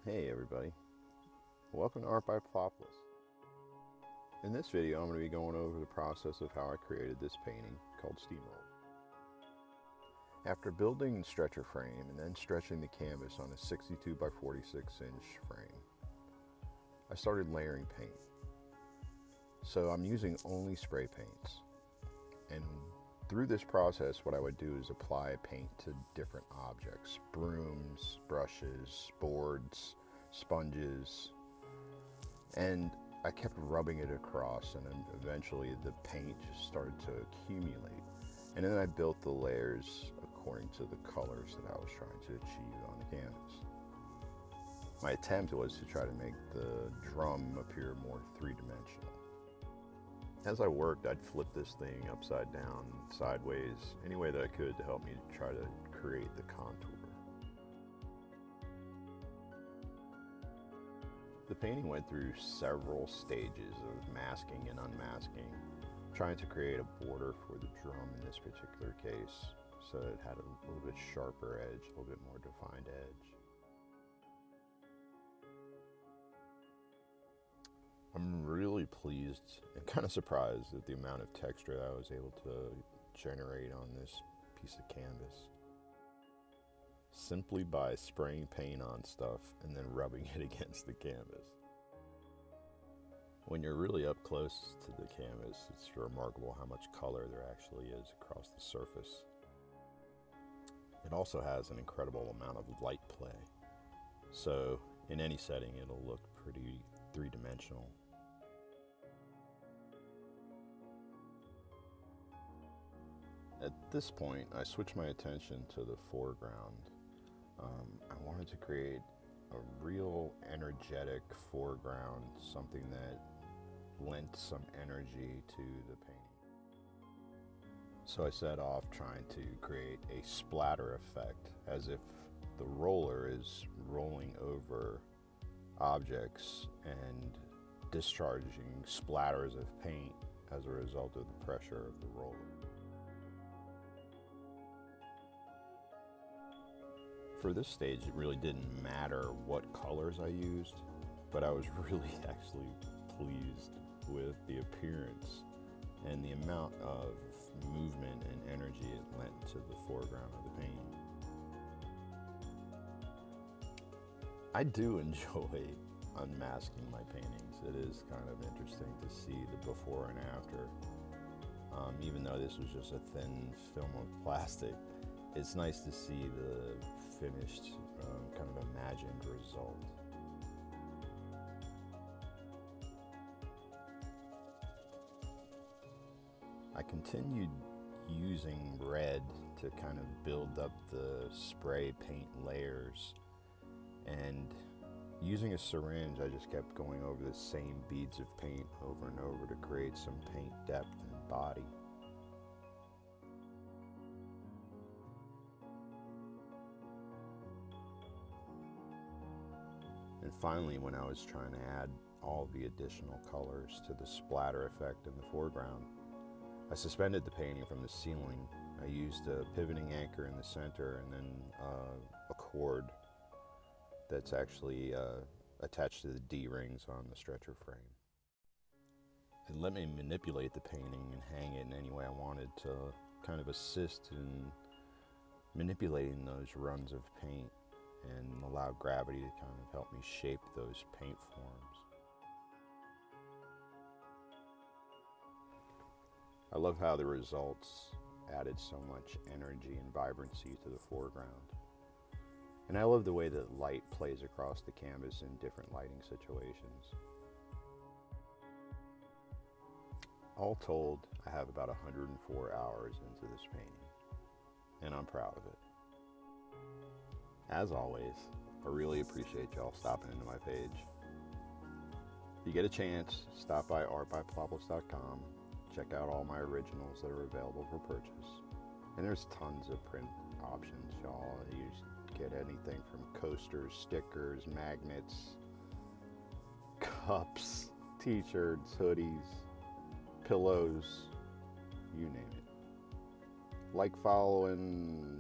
Hey everybody, welcome to Art by Plopless. In this video I'm going to be going over the process of how I created this painting called Steamrolled. After building the stretcher frame and then stretching the canvas on a 62 by 46 inch frame, I started layering paint. So I'm using only spray paints, and through this process what I would do is apply paint to different objects: brooms, brushes, boards, sponges, and I kept rubbing it across, and then eventually the paint just started to accumulate. And then I built the layers according to the colors that I was trying to achieve on the canvas. My attempt was to try to make the drum appear more three-dimensional. As I worked, I'd flip this thing upside down, sideways, any way that I could to help me try to create the contour. The painting went through several stages of masking and unmasking, trying to create a border for the drum in this particular case, so it had a little bit sharper edge, a little bit more defined edge. I'm really pleased and kind of surprised at the amount of texture that I was able to generate on this piece of canvas, simply by spraying paint on stuff and then rubbing it against the canvas. When you're really up close to the canvas, it's remarkable how much color there actually is across the surface. It also has an incredible amount of light play, so in any setting it'll look pretty three-dimensional. At this point, I switched my attention to the foreground. I wanted to create a real energetic foreground, something that lent some energy to the painting. So I set off trying to create a splatter effect, as if the roller is rolling over objects and discharging splatters of paint as a result of the pressure of the roller. For this stage, it really didn't matter what colors I used, but I was really actually pleased with the appearance and the amount of movement and energy it lent to the foreground of the painting. I do enjoy unmasking my paintings. It is kind of interesting to see the before and after. Even though this was just a thin film of plastic, it's nice to see the finished, kind of imagined result. I continued using red to kind of build up the spray paint layers, and using a syringe, I just kept going over the same beads of paint over and over to create some paint depth and body. And finally, when I was trying to add all the additional colors to the splatter effect in the foreground, I suspended the painting from the ceiling. I used a pivoting anchor in the center and then a cord that's actually attached to the D-rings on the stretcher frame. It let me manipulate the painting and hang it in any way I wanted to kind of assist in manipulating those runs of paint and allow gravity to kind of help me shape those paint forms. I love how the results added so much energy and vibrancy to the foreground. And I love the way that light plays across the canvas in different lighting situations. All told, I have about 104 hours into this painting, and I'm proud of it. As always, I really appreciate y'all stopping into my page. If you get a chance, stop by artbyplopless.com, check out all my originals that are available for purchase. And there's tons of print options, y'all. You get anything from coasters, stickers, magnets, cups, t-shirts, hoodies, pillows, you name it. Like, follow, and